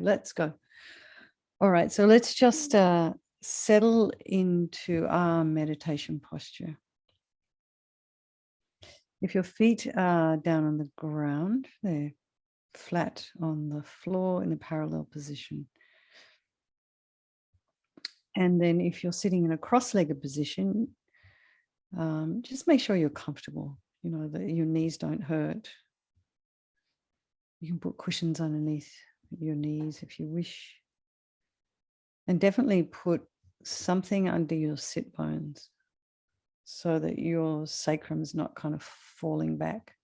let's go. All right, so let's just settle into our meditation posture. If your feet are down on the ground, they're flat on the floor in a parallel position. And then if you're sitting in a cross-legged position, just make sure you're comfortable, that your knees don't hurt. You can put cushions underneath your knees if you wish. And definitely put something under your sit bones so that your sacrum is not kind of falling back.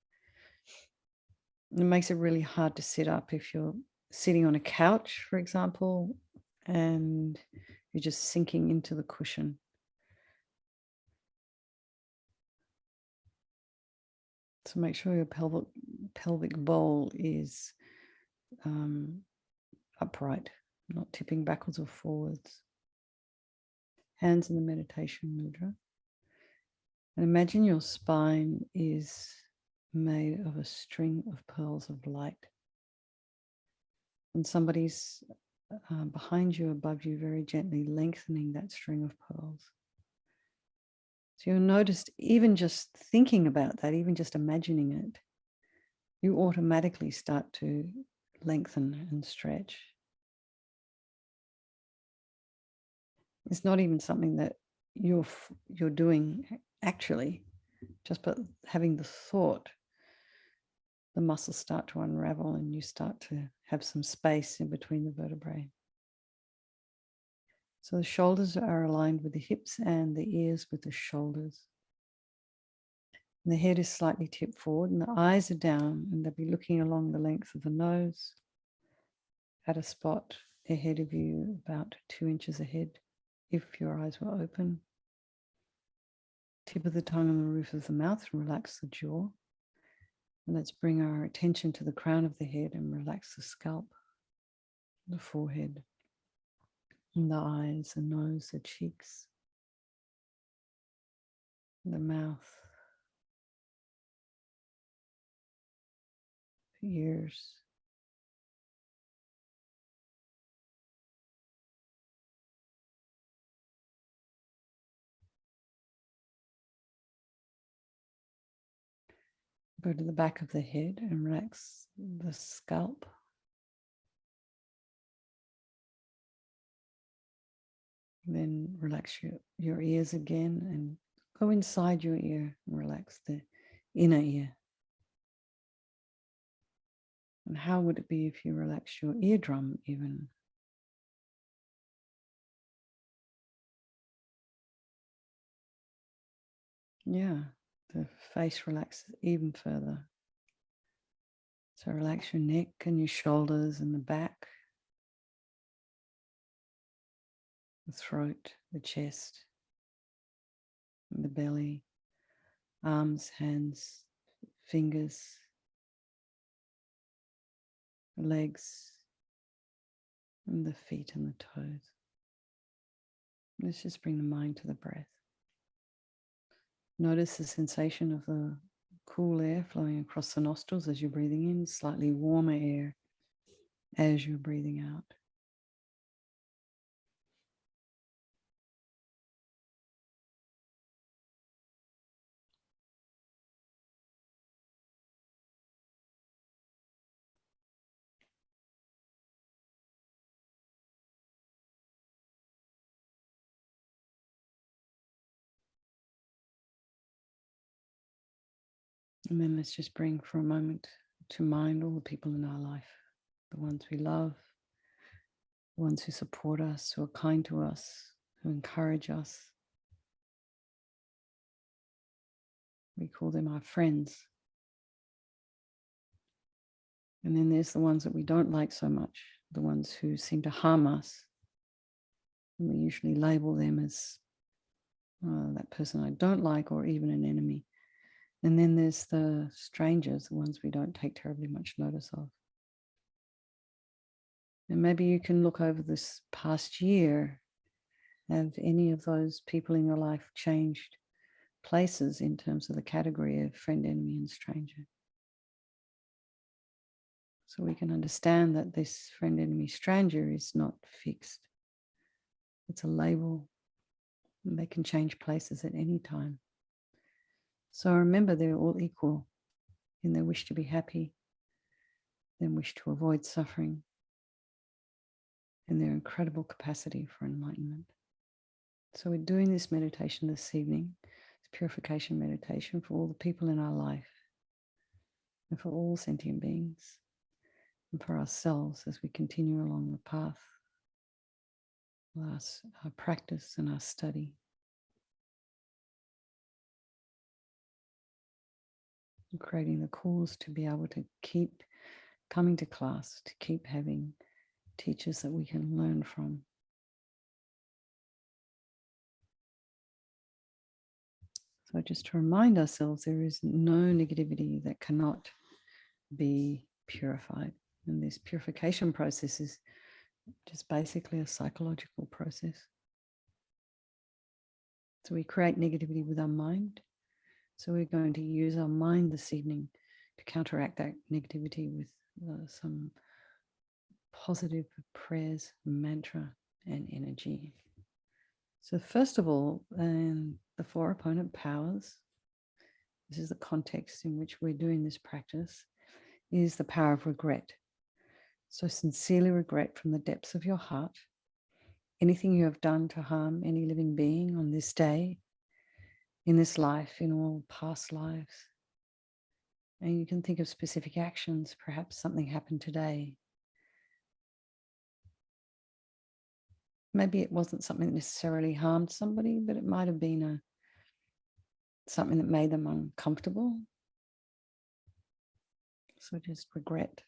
It makes it really hard to sit up if you're sitting on a couch, for example, and you're just sinking into the cushion. So make sure your pelvic bowl is upright, not tipping backwards or forwards. Hands in the meditation mudra. And imagine your spine is made of a string of pearls of light. And somebody's behind you, above you, very gently lengthening that string of pearls. So you'll notice, even just thinking about that, even just imagining it, you automatically start to lengthen and stretch. It's not even something that you're doing actually, just by having the thought, the muscles start to unravel and you start to have some space in between the vertebrae. So the shoulders are aligned with the hips and the ears with the shoulders. And the head is slightly tipped forward and the eyes are down, and they'll be looking along the length of the nose at a spot ahead of you, about 2 inches ahead, if your eyes were open. Tip of the tongue on the roof of the mouth, and relax the jaw. And let's bring our attention to the crown of the head and relax the scalp, the forehead, and the eyes, the nose, the cheeks, the mouth, the ears. Go to the back of the head and relax the scalp. Then relax your ears again and go inside your ear and relax the inner ear. And how would it be if you relax your eardrum even? Yeah, the face relaxes even further. So relax your neck and your shoulders and the back, the throat, the chest, and the belly, arms, hands, fingers, the legs, and the feet and the toes. Let's just bring the mind to the breath. Notice the sensation of the cool air flowing across the nostrils as you're breathing in, slightly warmer air as you're breathing out. And then let's just bring for a moment to mind all the people in our life, the ones we love, the ones who support us, who are kind to us, who encourage us. We call them our friends. And then there's the ones that we don't like so much, the ones who seem to harm us. And we usually label them as that person I don't like, or even an enemy. And then there's the strangers, the ones we don't take terribly much notice of. And maybe you can look over this past year. Have any of those people in your life changed places in terms of the category of friend, enemy, and stranger? So we can understand that this friend, enemy, stranger is not fixed. It's a label, and they can change places at any time. So remember, they're all equal in their wish to be happy, their wish to avoid suffering, and their incredible capacity for enlightenment. So we're doing this meditation this evening. It's purification meditation for all the people in our life and for all sentient beings and for ourselves as we continue along the path of our practice and our study. And creating the cause to be able to keep coming to class, to keep having teachers that we can learn from. So just to remind ourselves, there is no negativity that cannot be purified. And this purification process is just basically a psychological process. So we create negativity with our mind. So we're going to use our mind this evening to counteract that negativity with some positive prayers, mantra, and energy. So first of all, the four opponent powers, this is the context in which we're doing this practice, is the power of regret. So sincerely regret from the depths of your heart anything you have done to harm any living being on this day, in this life, in all past lives. And you can think of specific actions. Perhaps something happened today. Maybe it wasn't something that necessarily harmed somebody, but it might have been something that made them uncomfortable. So just regret.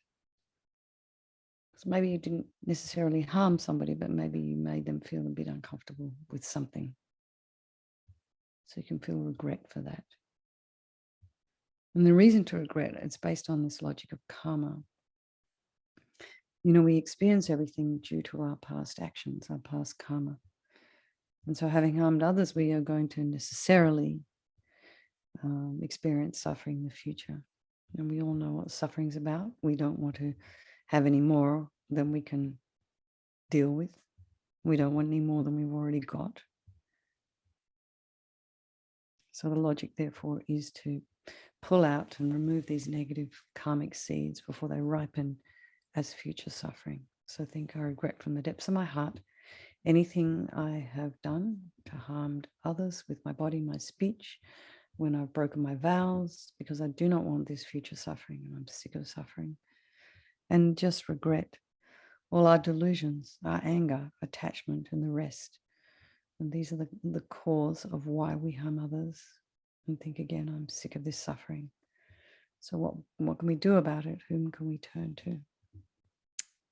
So maybe you didn't necessarily harm somebody, but maybe you made them feel a bit uncomfortable with something. So you can feel regret for that. And the reason to regret, it's based on this logic of karma. You know, we experience everything due to our past actions, our past karma. And so having harmed others, we are going to necessarily experience suffering in the future. And we all know what suffering is about. We don't want to have any more than we can deal with. We don't want any more than we've already got. So the logic, therefore, is to pull out and remove these negative karmic seeds before they ripen as future suffering. So think, I regret from the depths of my heart anything I have done to harm others with my body, my speech, when I've broken my vows, because I do not want this future suffering and I'm sick of suffering. And just regret all our delusions, our anger, attachment, and the rest. And these are the cause of why we harm others. And think again, I'm sick of this suffering. So what can we do about it? Whom can we turn to?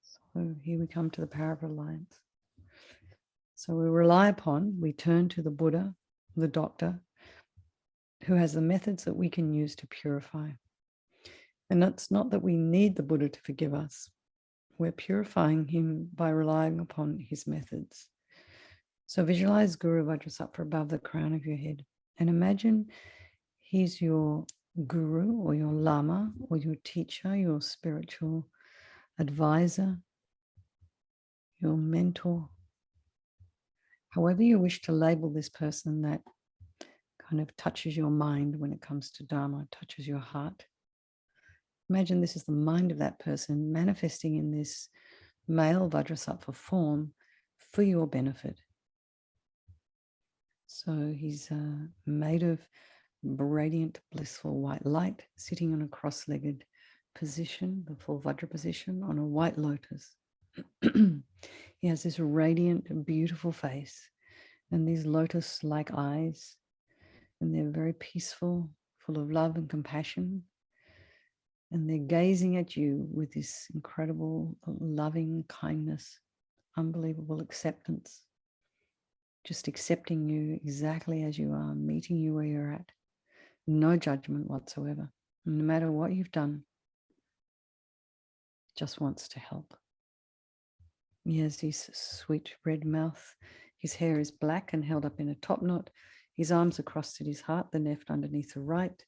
So here we come to the power of reliance. So we turn to the Buddha, the doctor, who has the methods that we can use to purify. And it's not that we need the Buddha to forgive us. We're purifying him by relying upon his methods. So visualize Guru Vajrasattva above the crown of your head and imagine he's your guru or your lama or your teacher, your spiritual advisor, your mentor. However you wish to label this person that kind of touches your mind when it comes to Dharma, touches your heart. Imagine this is the mind of that person manifesting in this male Vajrasattva form for your benefit. So he's made of radiant, blissful white light, sitting on a cross-legged position, the full Vajra position, on a white lotus. He has this radiant, beautiful face and these lotus-like eyes, and they're very peaceful, full of love and compassion. And they're gazing at you with this incredible, loving kindness, unbelievable acceptance, just accepting you exactly as you are, meeting you where you're at, no judgment whatsoever. And no matter what you've done, just wants to help. He has this sweet red mouth. His hair is black and held up in a top knot. His arms are crossed at his heart, the left underneath the right.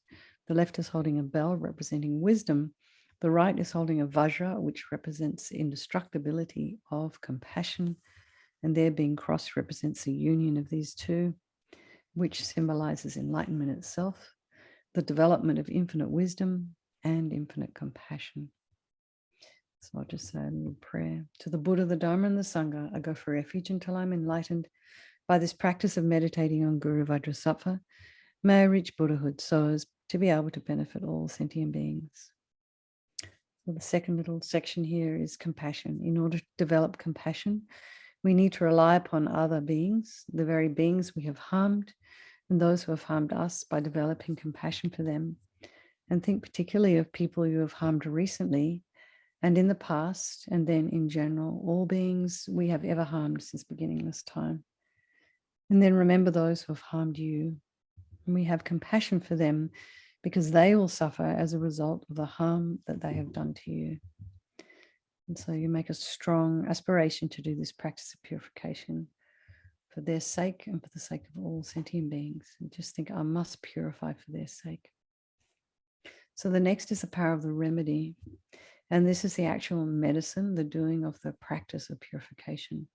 The left is holding a bell representing wisdom, The right is holding a Vajra, which represents indestructibility of compassion, and there being crossed represents the union of these two, which symbolizes enlightenment itself, the development of infinite wisdom and infinite compassion. So I'll just say a little prayer. To the Buddha, the Dharma, and the Sangha, I go for refuge until I'm enlightened by this practice of meditating on Guru Vajrasattva. May I reach Buddhahood so as to be able to benefit all sentient beings. So the second little section here is compassion. In order to develop compassion, we need to rely upon other beings, the very beings we have harmed, and those who have harmed us, by developing compassion for them. And think particularly of people you have harmed recently and in the past, and then in general, all beings we have ever harmed since beginningless time. And then remember those who have harmed you. And we have compassion for them because they will suffer as a result of the harm that they have done to you. And so you make a strong aspiration to do this practice of purification for their sake and for the sake of all sentient beings. And just think, I must purify for their sake. So the next is the power of the remedy. And this is the actual medicine, the doing of the practice of purification.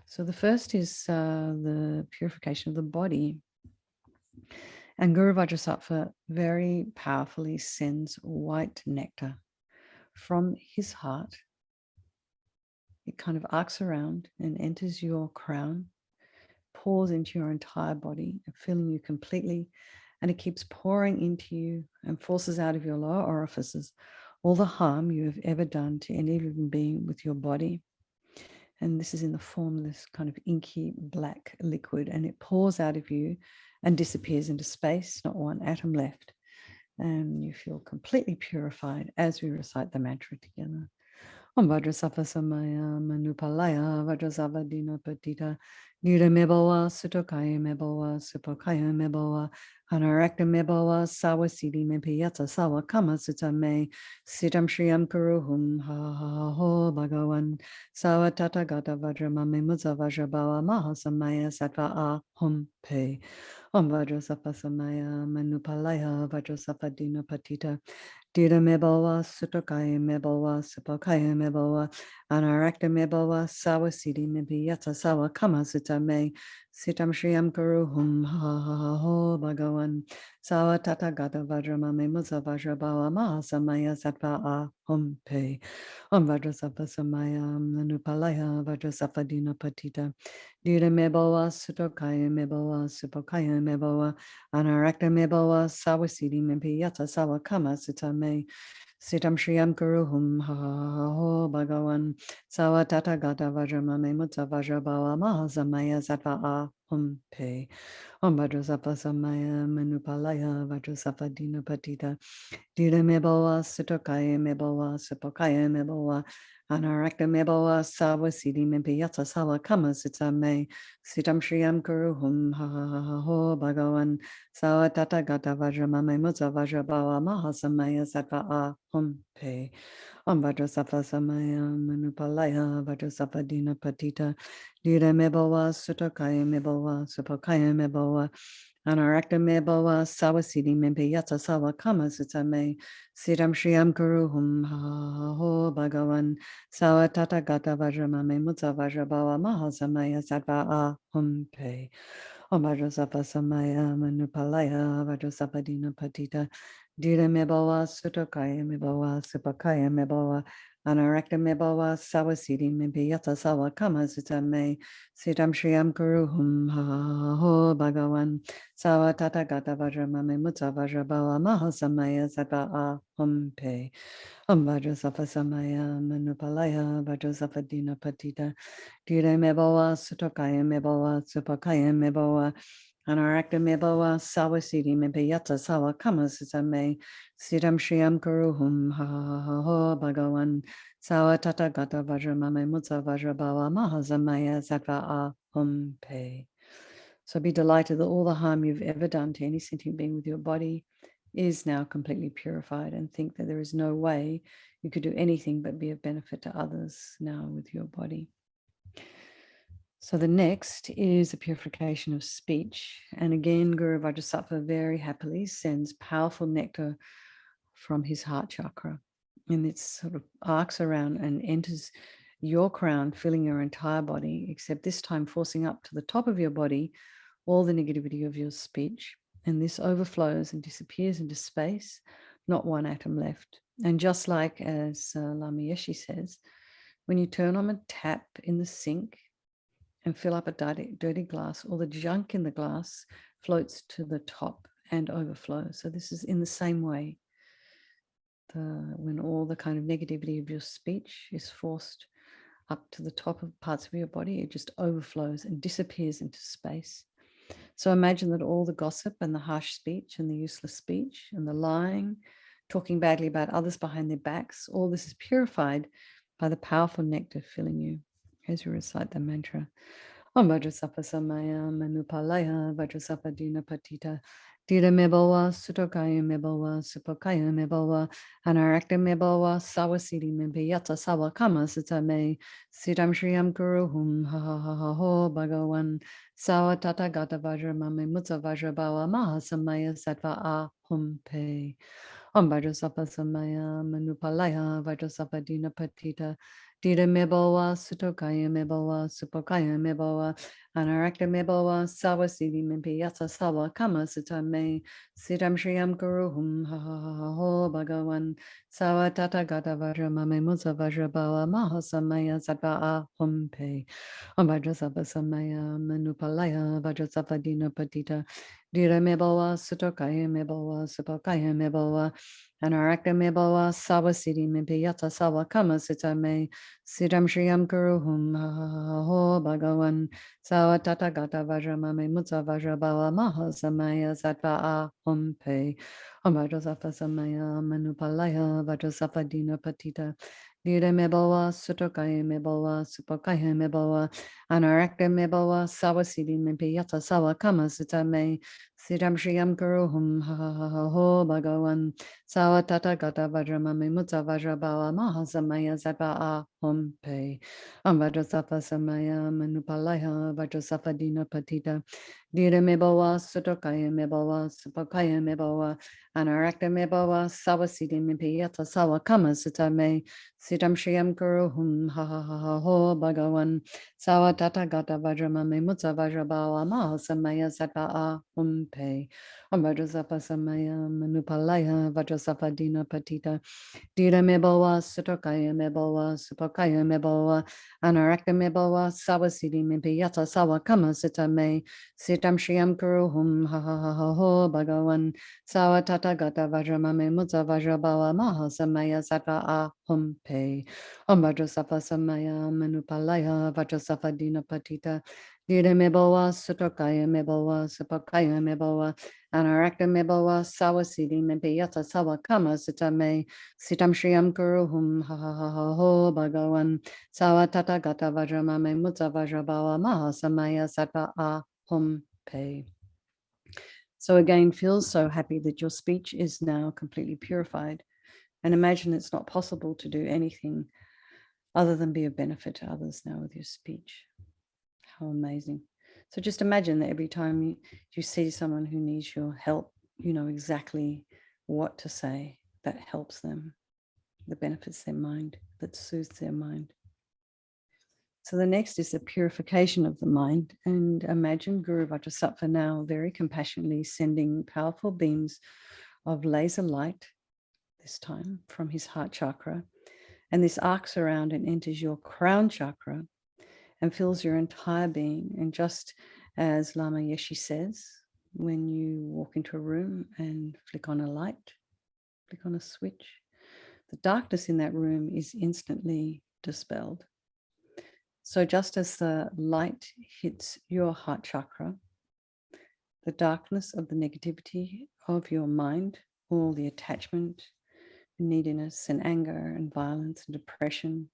So the first is the purification of the body. And Guru Vajrasattva very powerfully sends white nectar from his heart. It kind of arcs around and enters your crown, pours into your entire body, filling you completely, and it keeps pouring into you and forces out of your lower orifices all the harm you have ever done to any living being with your body. And this is in the form of this kind of inky black liquid, and it pours out of you and disappears into space, not one atom left. And you feel completely purified as we recite the mantra together. Om Vajrasattva Samaya Manupalaya Vajrasattva Dina Patita Nira Mebawa Sutokaya Mebawa Supokaya Mebawa Anarakta Mebawa Sawa Siddhi Mepiyata Sawa Kama Sutta Me Sitam Shriyam Kuruhum Ha Ha Ho Bhagavan Sawa Tata Gata Vajramame Mudza Vajrabawa Maha Samaya Sattva Ahum Pe Om Vajrasattva Samaya Manupalaya Vajrasattva Dina Patita Dira Mebawa, Sutokaya Mebawa, Supokaya Mebawa, Anarakta Mebawa, Sawa Siddhi Mepiyata Sawa Kama Sutta Me, Sitam Shriyam Kuruhum Ha Ha Ho Bhagavan, Sawa Tata Gata Vajramame Mudza Vajrabawa Maha Samaya Sattva Ahum Pe. Om Vajrasattva Samaya Manupalaya Vajrasattva Dina Patita, Dira Mebawa, Sutokaya Mebawa, Supokaya Mebawa, Anarakta Mebawa, Sawa Siddhi Mepiyata Sawa Kama Sutta Me, Sitam Shriyam Kuruhum Ha Ho Bhagavan, Sawa Tata Gata Vajramame Mudza Vajrabawa Maha Samaya Sattva Ahum Pe. Om Vajrasattva Samaya Manupalaya Vajrasattva Dina Patita, Dira Mebawa, Sutokaya Mebawa, Supokaya Mebawa, Anarakta Mebawa, Sawa Siddhi Mepiyata Sawa Kama Sutta Me, Sitam Shriyam Kuruhum Ha Ho Bhagavan, Sawa Tata Gata Vajramame Mudza Vajrabawa Maha Samaya Sattva Ahum Pe. Om Vajrasattva Samaya Manupalaya Vajrasattva Dina Patita, Dira Mebawa, Sutokaya Mebawa, Supokaya Mebawa, Anarakta Mebawa, Sawa Siddhi Mepiyata Sawa Kama Sutta Me, Siddham Shriyam Kuruhum Ha Ho Bhagavan, Sawa Tata Gata Vajramame Mudza Vajrabawa Maha Samaya Sattva Ahum Pe. Om Vajrasattva Samaya Manupalaya Vajrasattva Dina Patita, Dira Mebawa, Sutokaya Mebawa, Supakaya Mebawa, Anarakta Mebawa, Sawa Siddhi Mepiyata Sawa Kama Sutta Me, Siddham Shriyam Kuruhum Ha Ho Bhagavan, Sawa Tata Gata Vajramame Mudza Vajrabawa Maha Samaya Sattva Ahum Pe. Om Vajrasattva Samaya Manupalaya Vajrasattva Dina Patita, Dira Mebawa, Sutokaya Mebawa, Supakaya Mebawa, Anarakta Mebawa, Sawa Siddhi Mepiyata Sawa Kama Sutta Me, Siddham Shriyam Kuruhum Ha Ho Bhagavan, Sawa Tata Gata Vajramame Mudza Vajrabawa Maha Samaya Sattva Ahum Pe. So be delighted that all the harm you've ever done to any sentient being with your body is now completely purified, and think that there is no way you could do anything but be of benefit to others now with your body. So the next is the purification of speech. And again, Guru Vajrasattva very happily sends powerful nectar from his heart chakra. And it sort of arcs around and enters your crown, filling your entire body, except this time forcing up to the top of your body all the negativity of your speech. And this overflows and disappears into space, not one atom left. And just like as LAMA YESHE says, when you turn on a tap in the sink and fill up a dirty glass, all the junk in the glass floats to the top and overflows. So this is in the same way. When all the kind of negativity of your speech is forced up to the top of parts of your body, it just overflows and disappears into space. So imagine that all the gossip and the harsh speech and the useless speech and the lying, talking badly about others behind their backs, all this is purified by the powerful nectar filling you as you recite the mantra. Om Vajrasattva Samaya Manupalaya Vajrasattva Dina Patita Dira Mebawa Sutokaya Mebawa Supokaya Mebawa Anarakta Mebawa Sawasidi Mempeyata Sawa Kama Sutame Siddham Shriyam Guruhum Ha Ha Ha Ha Ho Bhagawan Sawa Tata Gata Vajra Mame Mutsa Vajra Bawa Maha Samaya Sattva Ahum Pe Om Vajrasattva Samaya Manupalaya Vajrasattva Dina Patita Dira Mebawa, Sutokaya Mebawa, Supokaya Mebawa, Anarakta Mebawa, Sawa Siddhi Mempeyata Sawa Kama Sutame, Siddham Shriyam Guruhum Ha Ha Ha Ho Bhagawan, Sawa Tata Gata Vajra Mame Mutsa Vajra Bawa Maha Samaya Sattva Ahum Pe. Om Vajrasattva Samaya Manupalaya Vajrasattva Dina Patita Dira Mebawa, Sutokaya Mebawa, Supokaya Mebawa, Anarakta Mebawa, Sawa Siddhi Mempeyata Sawa Kama Sutame, Siddham Shriyam Guruhum Ha Ha Ha Ho Bhagawan Sawa Tata Gata Vajra Mame Mutsa Vajra Bawa Maha Samaya Sattva Ahum Pe. Om Vajrasattva Samaya Manupalaya Vajrasattva Dina Patita Dira Mebawa, Sutokaya Mebawa, Supokaya Mebawa, Anarakta Mebawa, Sawa Siddhi Mempeyata Sawa Kama Sutame, Siddham Shriyam Guruhum Ha Ha Ha Ha Ho Bhagawan Sawa Tata Gata Vajra Mame Mutsa Vajra Bawa Maha Samaya Sattva Ahum Pe. Om Vajrasattva Samaya Manupalaya Vajrasattva Dina Patita Dira Mebawa, Sutokaya Mebawa, Supokaya Mebawa, Anarakta Mebawa, Sawa Siddhi Mempeyata Sawa Kama Sutame, Siddham Shriyam Guruhum Ha Ha Ha Ha Ho Bhagawan Sawa Tata Gata Vajra Mame Mutsa Vajra Bawa Maha Samaya Sattva Ahum Pe. Om Vajrasattva Samaya Manupalaya Vajrasattva Dina Patita Dira Mebawa, Sutokaya Mebawa, Supokaya Mebawa, Anarakta Mebawa, Sawa Siddhi Mempeyata Sawa Kama Sutame, Siddham Shriyam Guruhum Ha Ha Ha Ha Ho Bhagawan Sawa Tata Gata Vajra Mame Mutsa Vajra Bawa Maha Samaya Sattva Ahum Pe. Om Vajrasattva Samaya Manupalaya Vajrasattva Dina Patita Dira Mebawa, Sutokaya Mebawa, Supokaya Mebawa, Anarakta Mebawa, Sawa Siddhi Mempeyata Sawa Kama Sutame, Siddham Shriyam Guruhum Ha Ha Ha Ha Ho Bhagawan Sawa Tata Gata Vajra Mame Mutsa Vajra Bawa Maha Samaya Sattva Ahum Pe. So again, feel so happy that your speech is now completely purified, and imagine it's not possible to do anything other than be of benefit to others now with your speech. How amazing. So just imagine that every time you see someone who needs your help, you know exactly what to say that helps them, that benefits their mind, that soothes their mind. So the next is the purification of the mind. And imagine Guru Vajrasattva now very compassionately sending powerful beams of laser light, this time from his heart chakra. And this arcs around and enters your crown chakra and fills your entire being. And just as LAMA YESHE says, when you walk into a room and flick on a light, flick on a switch, the darkness in that room is instantly dispelled. So just as the light hits your heart chakra, the darkness of the negativity of your mind, all the attachment, neediness and anger and violence and depression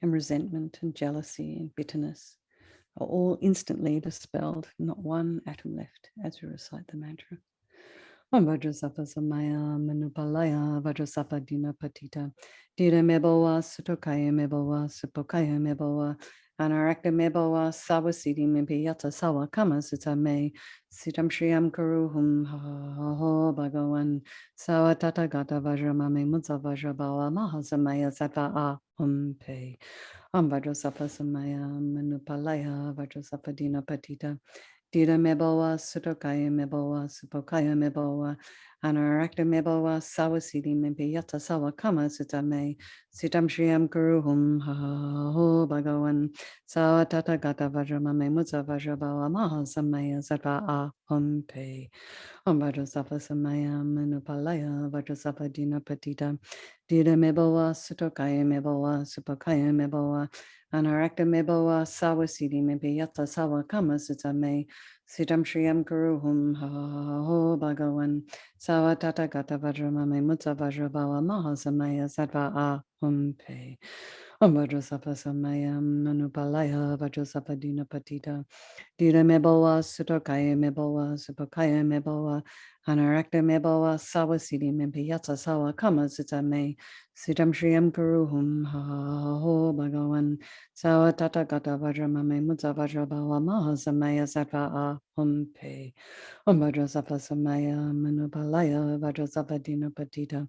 and resentment and jealousy and bitterness are all instantly dispelled, not one atom left as we recite the mantra. Om Vajrasattva Samaya Manupalaya Vajrasattva Dina Patita Dira Mebawa, Sutokaya Mebawa, Supokaya Mebawa, Anarakta meboa sawasiti mimpi yata sawa kama sita me sitam shriyam kuruhum ho bhagavan sawa tata gata vajra mame mutsa vajra bala mahasamaya sattva pe Vajrasattva samaya manupalaya Vajrasattva dina patita Dita meboa sutokaya meboa supokaya meboa Anarakta meboa sawasiti mimpi yata sawa kama sita me sitam shriyam kuruhum ho bhagavan sawa tata gata vajra mame mutsa vajra bala mahasamaya sattva pe Vajrasattva samaya manupalaya Vajrasattva dina patita Dida meboa sutokaya meboa supokaya meboa Anarakta meboa sawasiti mebe yata sawa kama sita me sitam shriyam kuruhum ho bhagavan sawa tata gata vajra mame mutsa vajra bala mahasamaya sattva pe Vajrasattva samaya manupalaya Vajrasattva dina patita Dida meboa sutokaya meboa supokaya meboa Anarakta meboa sawasiti mebe yata sawa kama sita me sitam shriyam kuruhum ho bhagavan sawa tata gata vajra mame mutsa vajra bala mahasamaya sattva pe Vajrasattva samaya manupalaya Vajrasattva dina patita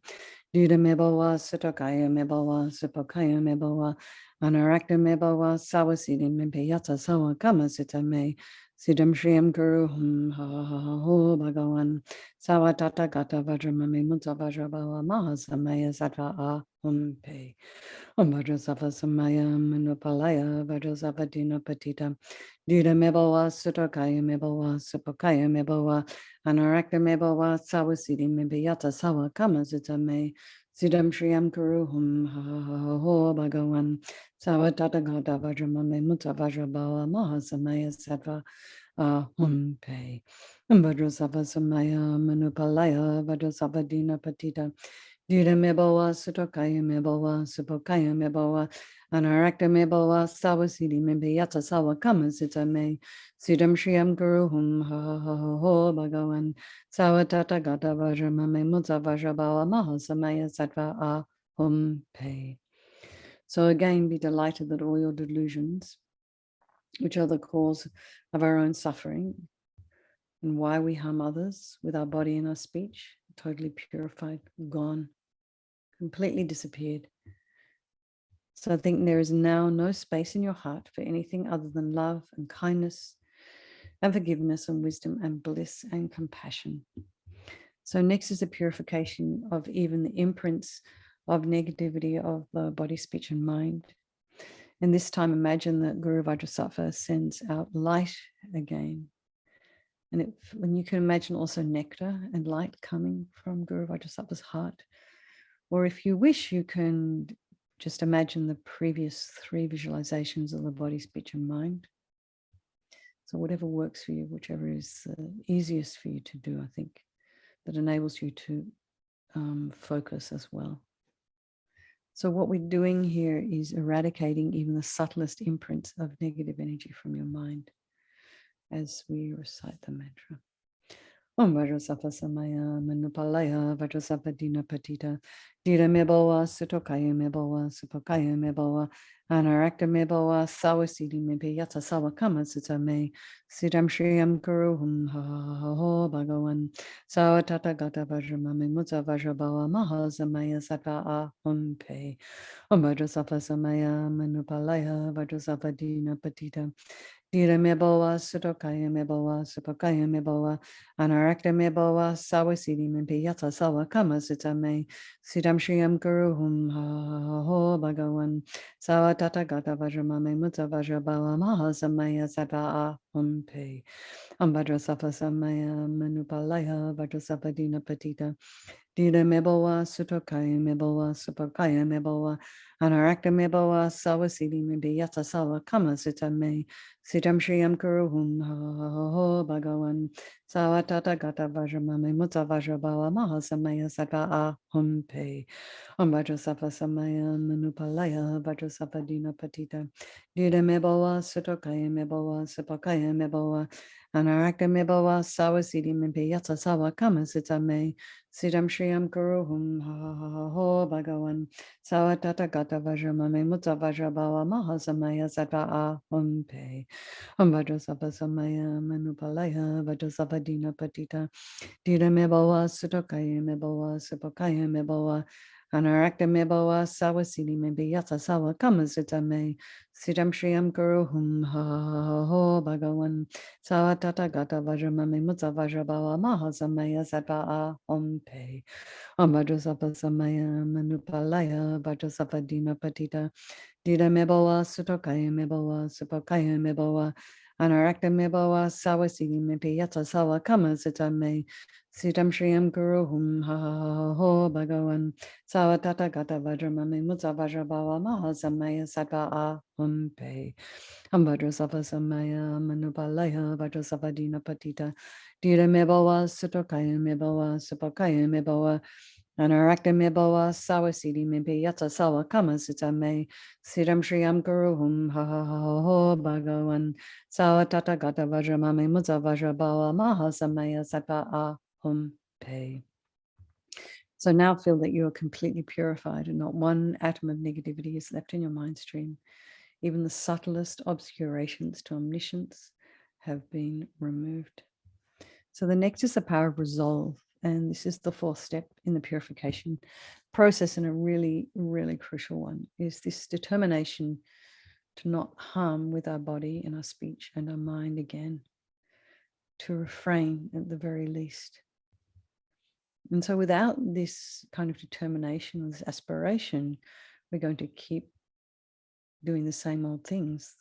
Dida meboa sutokaya meboa supokaya meboa Anarakta meboa sawasiti mebe yata sawa kama sita me Siddham Shriyam Guru Ho Bhagavan Sawa Tata Gata Vajramame Mutsa Vajrabala Mahasamaya Sattva Pe Vajrasattva Samaya Manupalaya Vajrasattva Dina Patita Dida Meboa Sutokaya Meboa Supokaya Meboa Anarakta Meboa Sawasiti Mebeyata Sawa Kama Zita Me Siddham Shriyam Guru Ho Bhagavan Sawa Tata Gata Vajramame Mutsa Vajrabala Mahasamaya Sattva Pe Vajrasattva Samaya Manupalaya Vajrasattva Dina Patita Dida meboa sutokaya meboa supokaya meboa anarakta meboa sawasiti mebeyata sawa kama sita me siddham shriyam guruhum ho bhagavan sawa tata gata vajra mame mutsa vajra bala mahasamaya sattva pe. So again, be delighted that all your delusions, which are the cause of our own suffering and why we harm others with our body and our speech, totally purified, gone, completely disappeared. So I think there is now no space in your heart for anything other than love and kindness and forgiveness and wisdom and bliss and compassion. So next is the purification of even the imprints of negativity of the body, speech, and mind. And this time imagine that Guru Vajrasattva sends out light again. And when you can imagine also nectar and light coming from Guru Vajrasattva's heart. Or if you wish, you can just imagine the previous 3 visualizations of the body, speech, and mind. So whatever works for you, whichever is easiest for you to do, I think, that enables you to focus as well. So what we're doing here is eradicating even the subtlest imprints of negative energy from your mind as we recite the mantra. Om Vajrasattva Samaya Manupalaya Vajrasattva Dina Patita Dida Meboa Sutokaya Meboa Supokaya Meboa Anarakta Meboa Sawasiti Mebe Yata Sawa Kama Sutta Me Siddham Shriyam Kuruhum ho Bhagavan Sawa Tata Gata Vajramame Mutsa Vajrabala Mahasamaya Sattva Pe Om Vajrasattva Samaya Manupalaya Vajrasattva Dina Patita Dida meboa sutokaya meboa supokaya meboa anarakta meboa sawasiti mimpi yata sawa kama sita me siddham shriyam guruhum ho bhagavan sawa tata gata vajramame mutsa vajrabala mahasamaya sattva pe Vajrasattva samaya manupalaya Vajrasattva dina patita Dida meboa sutokaya meboa supokaya meboa anarakta meboa sawasiti mimpi yata sawa kama sita me Siddham Shriyam Kuruhum ho Bhagavan Sawa Tata Gata Vajramame Mutsa Vajrabala Mahasamaya Sattva pe Vajrasattva Samaya Manupalaya Vajrasattva Dina Patita Dida Meboa Sutokaya Meboa Supakaya Meboa Anarakta me bawa sawa sidi me pe yatsa sawa kama sita me sidam shriyam kuruhum ha ho bhagavan sawa tata gata vajrama me mutta vajra bawa maha samaya sata aham pe Vajrasattva samaya manupalaya Vajrasattva dina patita Dira me bawa sutokaya me bawa supokaya me bawa Anarakta me bawa sawa sidi me be yatsa sawa kama sita me Siddham Shriyam Guruhum Ha Ho Bhagavan Sawa Tata Gata Vajrama Me Mutta Vajrabhava Mahasamaya Sattva Aham Pe Vajrasattva Samaya Manupalaya Vajrasattva Dina Patita Dida Mebawa Sutokaya Mebawa Supokaya Mebawa Anarakta Mebawa Sawa Sidi Mepe Yata Sawa Kama Sita Me Siddham Shriyam Guruhum Ha Ho Bhagavan Sawa Tata Gata Vajrama Me Mutta Vajrabhava Mahasamaya Sattva Aham Pe Vajrasattva Samaya Manupalaya Vajrasattva Dina Patita Dida Mebawa Sutokaya Mebawa Supokaya Mebawa Anarakta Mebawa Sawa Sidi Mepe Yata Sawa Kama Sita Me Siddham Shriyam Guruhum Ha Ho Bhagavan Sawa Tata Gata Vajrama Me Mutta Vajrabhava Mahasamaya Sattva Aham Pe. So now feel that you are completely purified and not one atom of negativity is left in your mind stream. Even the subtlest obscurations to omniscience have been removed. So the next is the power of resolve. And this is the fourth step in the purification process, and a really, really crucial one is this determination to not harm with our body and our speech and our mind again, to refrain at the very least. And so without this kind of determination, this aspiration, we're going to keep doing the same old things,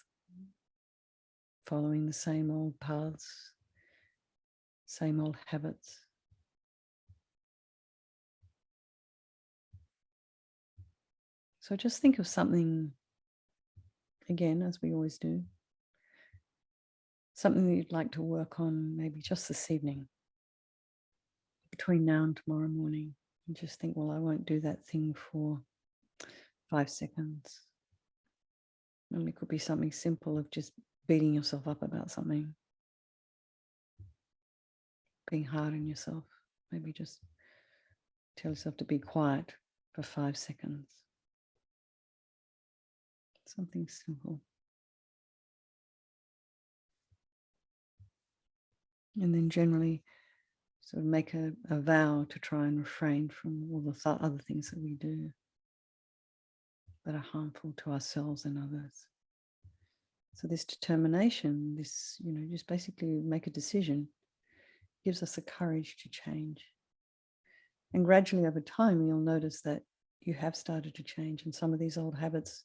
following the same old paths, same old habits. So just think of something, again, as we always do, something that you'd like to work on maybe just this evening, between now and tomorrow morning. And just think, well, I won't do that thing for 5 seconds. And it could be something simple of just beating yourself up about something, being hard on yourself. Maybe just tell yourself to be quiet for 5 seconds. Something simple. And then generally sort of make a vow to try and refrain from all the other things that we do that are harmful to ourselves and others. So this determination, this, just basically make a decision, gives us the courage to change. And gradually over time, you'll notice that you have started to change, and some of these old habits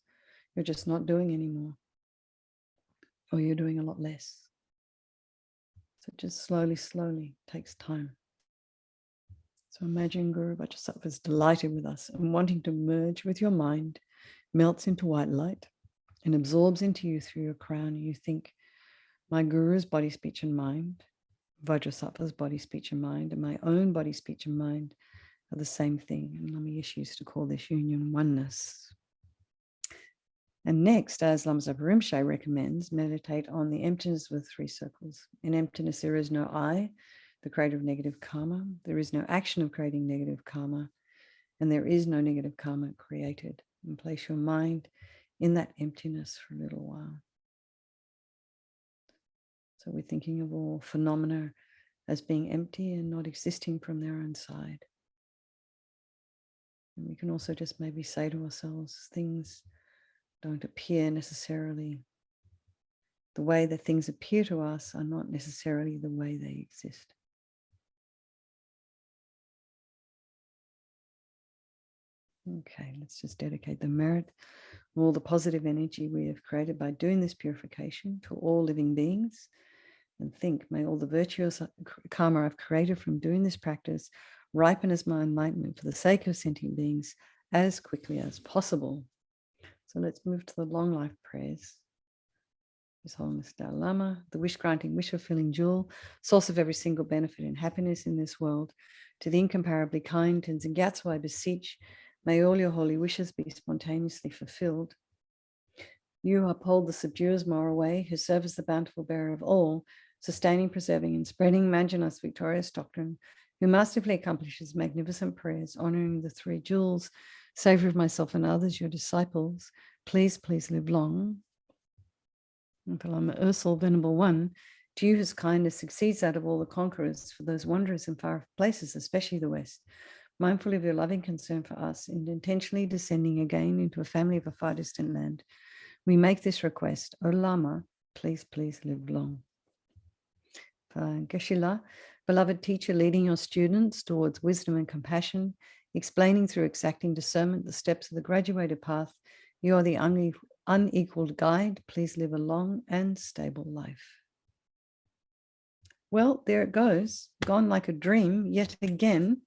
you're just not doing anymore, or you're doing a lot less. So just slowly takes time. So imagine Guru Vajrasattva is delighted with us and wanting to merge with your mind, melts into white light and absorbs into you through your crown. And you think, my Guru's body, speech, and mind, Vajrasattva's body, speech, and mind, and my own body, speech, and mind are the same thing. And LAMA YESHE used to call this union oneness. And next, as Lama Zopa Rinpoche recommends, meditate on the emptiness with 3 circles. In emptiness, there is no I, the creator of negative karma. There is no action of creating negative karma. And there is no negative karma created. And place your mind in that emptiness for a little while. So we're thinking of all phenomena as being empty and not existing from their own side. And we can also just maybe say to ourselves, things don't appear necessarily. The way that things appear to us are not necessarily the way they exist. Okay, let's just dedicate the merit, all the positive energy we have created by doing this purification to all living beings. And think, may all the virtuous karma I've created from doing this practice ripen as my enlightenment for the sake of sentient beings as quickly as possible. So let's move to the long life prayers. His Holiness Dalai Lama, the wish-granting, wish-fulfilling jewel, source of every single benefit and happiness in this world, to the incomparably kind Tenzin Gyatso, I beseech, may all your holy wishes be spontaneously fulfilled. You uphold the subduer's moral way, who serve as the bountiful bearer of all, sustaining, preserving, and spreading Manjana's victorious doctrine, who masterfully accomplishes magnificent prayers, honoring the three jewels, savior of myself and others, your disciples, please, please live long. And for Lama Ursel, Venerable One, to you whose kindness succeeds that of all the conquerors, for those wanderers in far places, especially the West, mindful of your loving concern for us and intentionally descending again into a family of a far distant land, we make this request. O Lama, please, please live long. Geshe-la, beloved teacher, leading your students towards wisdom and compassion, explaining through exacting discernment the steps of the graduated path, you are the unequaled guide. Please live a long and stable life. Well, there it goes, gone like a dream yet again.